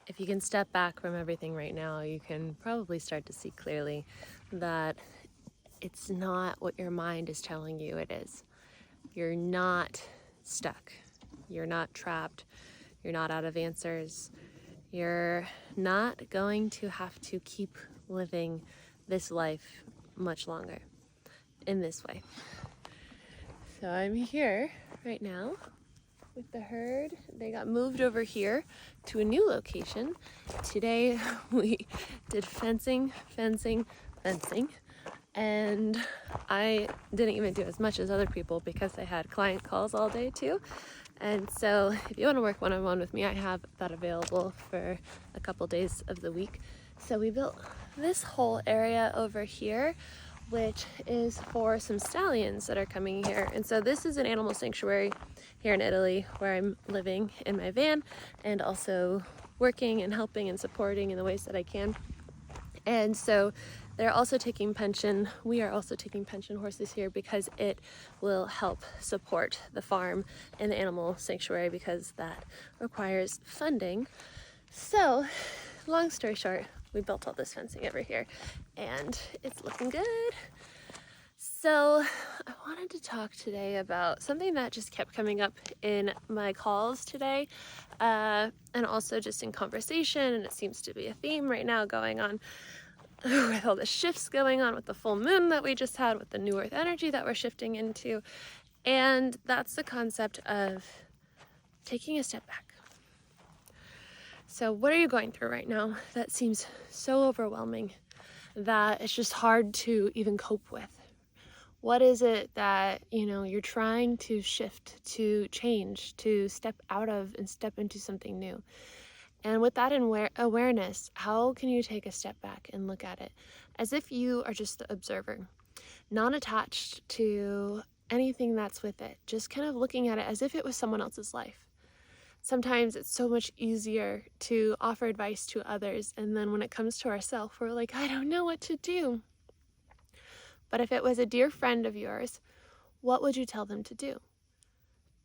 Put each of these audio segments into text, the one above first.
if you can step back from everything right now, you can probably start to see clearly that it's not what your mind is telling you it is. You're not stuck. You're not trapped. You're not out of answers. You're not going to have to keep living this life much longer in this way. So I'm here right now with the herd. They got moved over here to a new location. Today we did fencing, and I didn't even do as much as other people because I had client calls all day too. And so if you want to work one-on-one with me, I have that available for a couple days of the week. So we built this whole area over here, which is for some stallions that are coming here. And so this is an animal sanctuary here in Italy where I'm living in my van and also working and helping and supporting in the ways that I can. And so they're also taking pension. We are also taking pension horses here because it will help support the farm and the animal sanctuary because that requires funding. So, long story short, we built all this fencing over here and it's looking good. So I wanted to talk today about something that just kept coming up in my calls today, and also just in conversation, and it seems to be a theme right now going on with all the shifts going on with the full moon that we just had, with the new earth energy that we're shifting into. And that's the concept of taking a step back. So what are you going through right now that seems so overwhelming that it's just hard to even cope with? What is it that, you're trying to shift, to change, to step out of and step into something new? And with that awareness, how can you take a step back and look at it as if you are just the observer, not attached to anything that's with it, just kind of looking at it as if it was someone else's life. Sometimes it's so much easier to offer advice to others, and then when it comes to ourselves, we're like, I don't know what to do. But if it was a dear friend of yours, what would you tell them to do?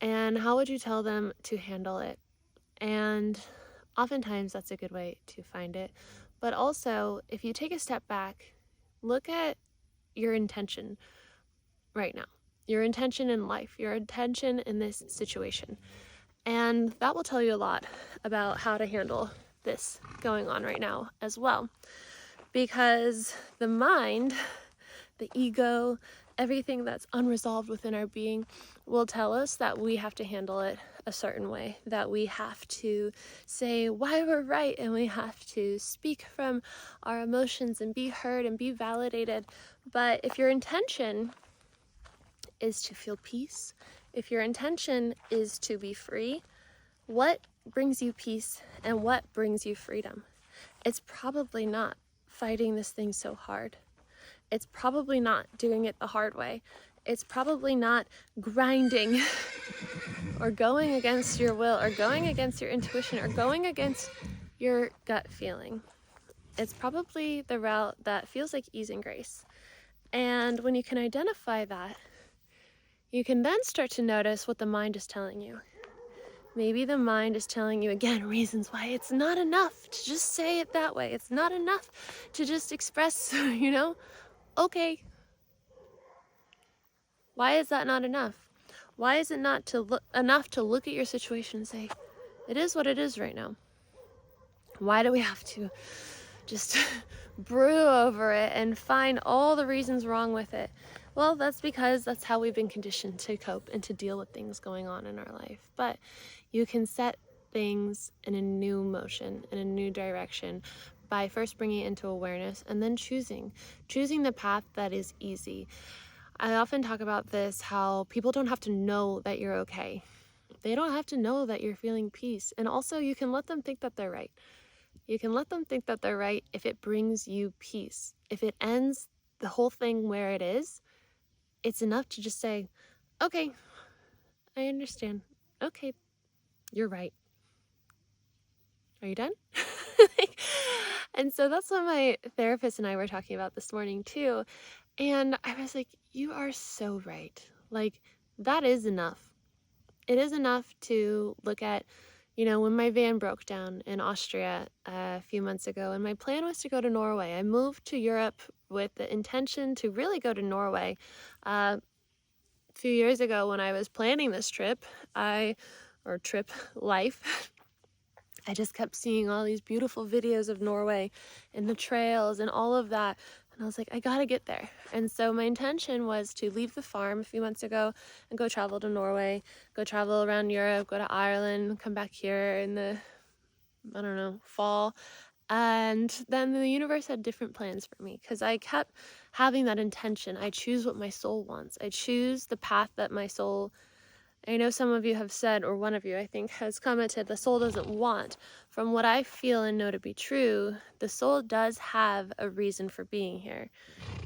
And how would you tell them to handle it? And oftentimes that's a good way to find it. But also, if you take a step back, look at your intention right now, your intention in life, your intention in this situation. And that will tell you a lot about how to handle this going on right now as well. Because the mind, the ego, everything that's unresolved within our being will tell us that we have to handle it a certain way, that we have to say why we're right, and we have to speak from our emotions and be heard and be validated. But if your intention is to feel peace, if your intention is to be free, what brings you peace and what brings you freedom? It's probably not fighting this thing so hard. It's probably not doing it the hard way. It's probably not grinding or going against your will or going against your intuition or going against your gut feeling. It's probably the route that feels like ease and grace. And when you can identify that, you can then start to notice what the mind is telling you. Maybe the mind is telling you, again, reasons why it's not enough to just say it that way. It's not enough to just express, okay. Why is that not enough? Why is it not enough to look at your situation and say, it is what it is right now? Why do we have to just brew over it and find all the reasons wrong with it? Well, that's because that's how we've been conditioned to cope and to deal with things going on in our life. But you can set things in a new motion, in a new direction, by first bringing it into awareness and then choosing the path that is easy. I often talk about this, how people don't have to know that you're okay. They don't have to know that you're feeling peace. And also, you can let them think that they're right. You can let them think that they're right if it brings you peace. If it ends the whole thing where it is, it's enough to just say, okay, I understand. Okay, you're right. Are you done? And so that's what my therapist and I were talking about this morning too. And I was like, you are so right. Like, that is enough. It is enough to look at You know, when my van broke down in Austria a few months ago, and my plan was to go to Norway, I moved to Europe with the intention to really go to Norway. A few years ago, when I was planning this trip, trip life, I just kept seeing all these beautiful videos of Norway and the trails and all of that. And I was like, I gotta get there. And so my intention was to leave the farm a few months ago and go travel to Norway, go travel around Europe, go to Ireland, come back here in the, I don't know, fall. And then the universe had different plans for me because I kept having that intention. I choose what my soul wants. I choose the path that my soul, I know some of you have said, or one of you I think has commented, the soul doesn't want. From what I feel and know to be true, the soul does have a reason for being here.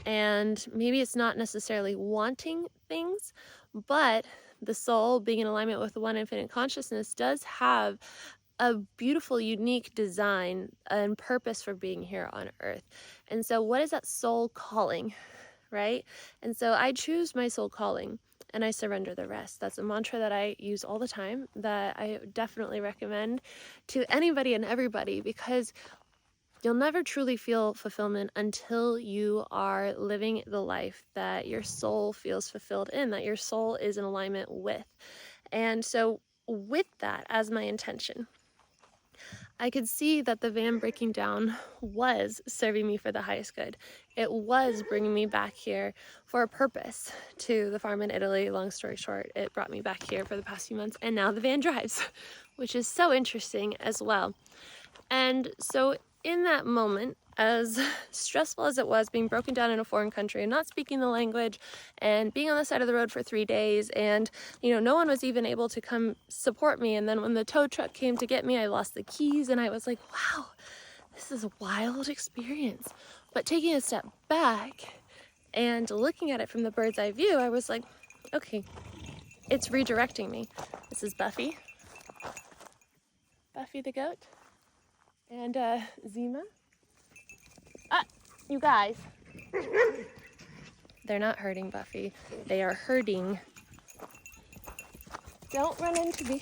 And maybe it's not necessarily wanting things, but the soul, being in alignment with the one infinite consciousness, does have a beautiful, unique design and purpose for being here on earth. And so what is that soul calling, right? And so I choose my soul calling and I surrender the rest. That's a mantra that I use all the time that I definitely recommend to anybody and everybody, because you'll never truly feel fulfillment until you are living the life that your soul feels fulfilled in, that your soul is in alignment with. And so with that as my intention, I could see that the van breaking down was serving me for the highest good. It was bringing me back here for a purpose to the farm in Italy. Long story short, it brought me back here for the past few months, and now the van drives, which is so interesting as well. And so in that moment, as stressful as it was being broken down in a foreign country and not speaking the language and being on the side of the road for 3 days, and no one was even able to come support me, and then when the tow truck came to get me, I lost the keys, and I was like, wow, this is a wild experience. But taking a step back and looking at it from the bird's eye view, I was like, okay, it's redirecting me. This is Buffy the goat, and Zima. You guys, they're not hurting Buffy, they are hurting. Don't run into me.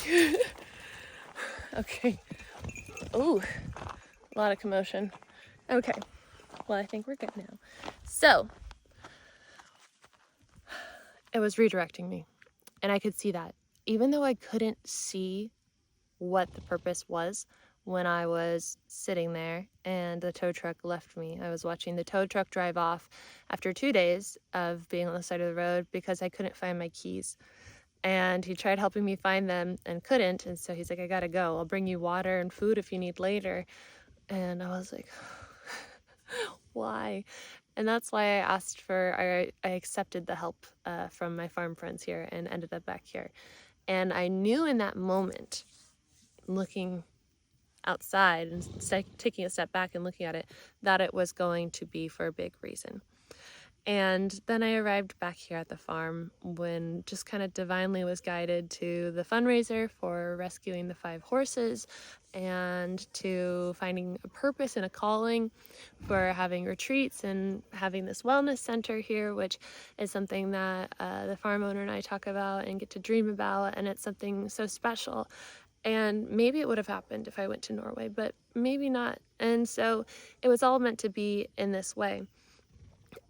Okay. Ooh, a lot of commotion. Okay, well, I think we're good now. So it was redirecting me, and I could see that. Even though I couldn't see what the purpose was when I was sitting there and the tow truck left me. I was watching the tow truck drive off after 2 days of being on the side of the road because I couldn't find my keys. And he tried helping me find them and couldn't. And so he's like, I gotta go. I'll bring you water and food if you need later. And I was like, why? And that's why I accepted the help from my farm friends here and ended up back here. And I knew in that moment, looking outside and taking a step back and looking at it, that it was going to be for a big reason. And then I arrived back here at the farm when just kind of divinely was guided to the fundraiser for rescuing the 5 horses and to finding a purpose and a calling for having retreats and having this wellness center here, which is something that the farm owner and I talk about and get to dream about, and it's something so special. And maybe it would have happened if I went to Norway, but maybe not. And so it was all meant to be in this way.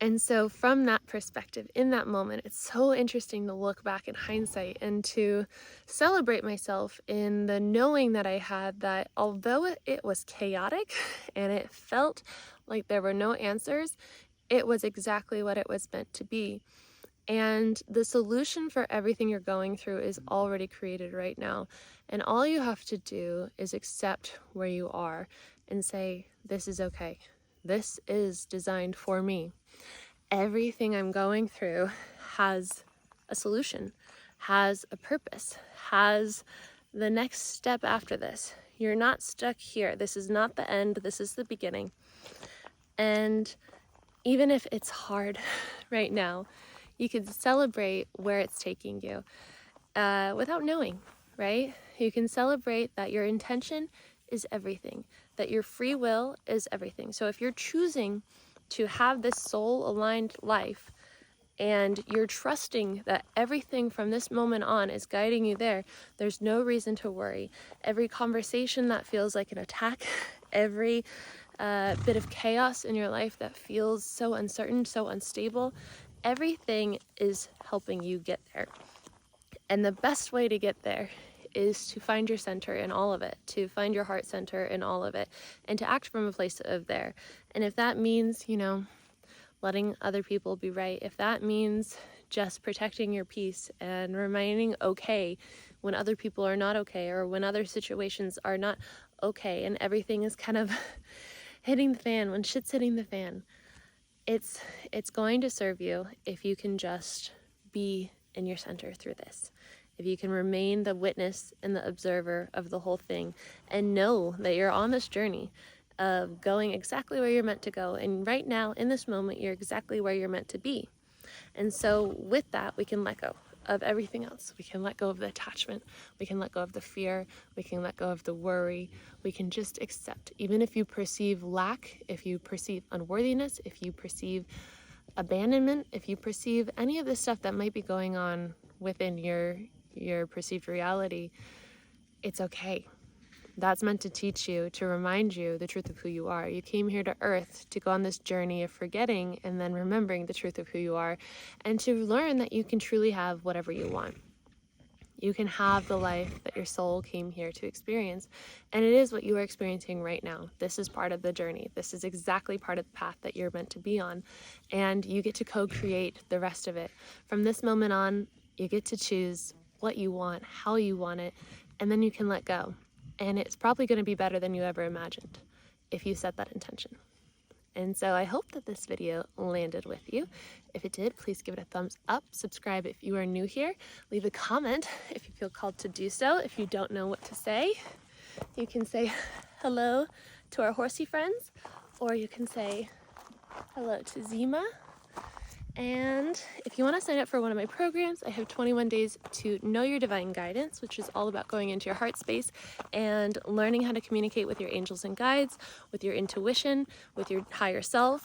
And so from that perspective, in that moment, it's so interesting to look back in hindsight and to celebrate myself in the knowing that I had that although it was chaotic and it felt like there were no answers, it was exactly what it was meant to be. And the solution for everything you're going through is already created right now. And all you have to do is accept where you are and say, this is okay. This is designed for me. Everything I'm going through has a solution, has a purpose, has the next step after this. You're not stuck here. This is not the end. This is the beginning. And even if it's hard right now, you can celebrate where it's taking you without knowing, right? You can celebrate that your intention is everything, that your free will is everything. So if you're choosing to have this soul-aligned life, and you're trusting that everything from this moment on is guiding you there, there's no reason to worry. Every conversation that feels like an attack, every bit of chaos in your life that feels so uncertain, so unstable, everything is helping you get there. And the best way to get there is to find your center in all of it, to find your heart center in all of it, and to act from a place of there. And if that means, letting other people be right, if that means just protecting your peace and remaining okay when other people are not okay, or when other situations are not okay and everything is kind of hitting the fan, when shit's hitting the fan, it's going to serve you if you can just be in your center through this. If you can remain the witness and the observer of the whole thing and know that you're on this journey of going exactly where you're meant to go. And right now, in this moment, you're exactly where you're meant to be. And so with that, we can let go of everything else. We can let go of the attachment. We can let go of the fear. We can let go of the worry. We can just accept, even if you perceive lack, if you perceive unworthiness, if you perceive abandonment, if you perceive any of the stuff that might be going on within your perceived reality, it's okay. That's meant to teach you, to remind you the truth of who you are. You came here to earth to go on this journey of forgetting and then remembering the truth of who you are, and to learn that you can truly have whatever you want. You can have the life that your soul came here to experience, and it is what you are experiencing right now. This is part of the journey. This is exactly part of the path that you're meant to be on, and you get to co-create the rest of it. From this moment on, you get to choose what you want, how you want it, and then you can let go. And it's probably going to be better than you ever imagined if you set that intention. And so I hope that this video landed with you. If it did, please give it a thumbs up. Subscribe if you are new here. Leave a comment if you feel called to do so. If you don't know what to say, you can say hello to our horsey friends, or you can say hello to Zima. And if you want to sign up for one of my programs, I have 21 days to know your divine guidance, which is all about going into your heart space and learning how to communicate with your angels and guides, with your intuition, with your higher self.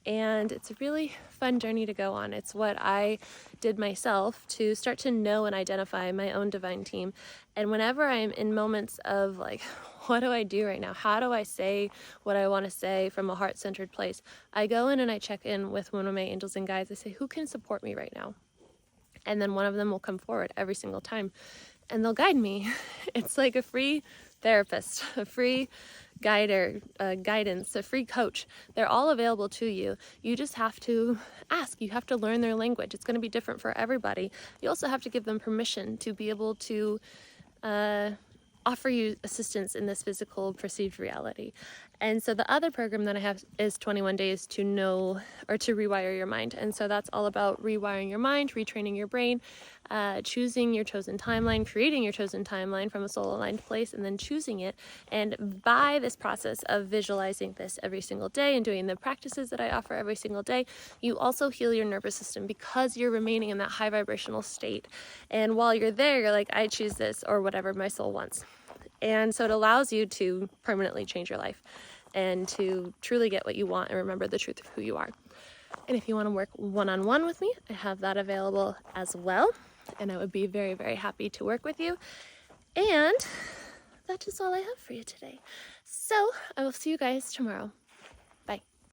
And it's a really fun journey to go on. It's what I did myself to start to know and identify my own divine team. And whenever I'm in moments of like, what do I do right now? How do I say what I want to say from a heart-centered place? I go in and I check in with one of my angels and guides. I say, who can support me right now? And then one of them will come forward every single time and they'll guide me. It's like a free therapist, a free guider, guidance, a free coach. They're all available to you. You just have to ask. You have to learn their language. It's going to be different for everybody. You also have to give them permission to be able to offer you assistance in this physical perceived reality. And so the other program that I have is 21 days to know or to rewire your mind. And so that's all about rewiring your mind, retraining your brain, choosing your chosen timeline, creating your chosen timeline from a soul aligned place, and then choosing it. And by this process of visualizing this every single day and doing the practices that I offer every single day, you also heal your nervous system because you're remaining in that high vibrational state. And while you're there, you're like, I choose this or whatever my soul wants. And so it allows you to permanently change your life and to truly get what you want and remember the truth of who you are. And if you want to work one-on-one with me, I have that available as well. And I would be very, very happy to work with you. And that is all I have for you today. So I will see you guys tomorrow.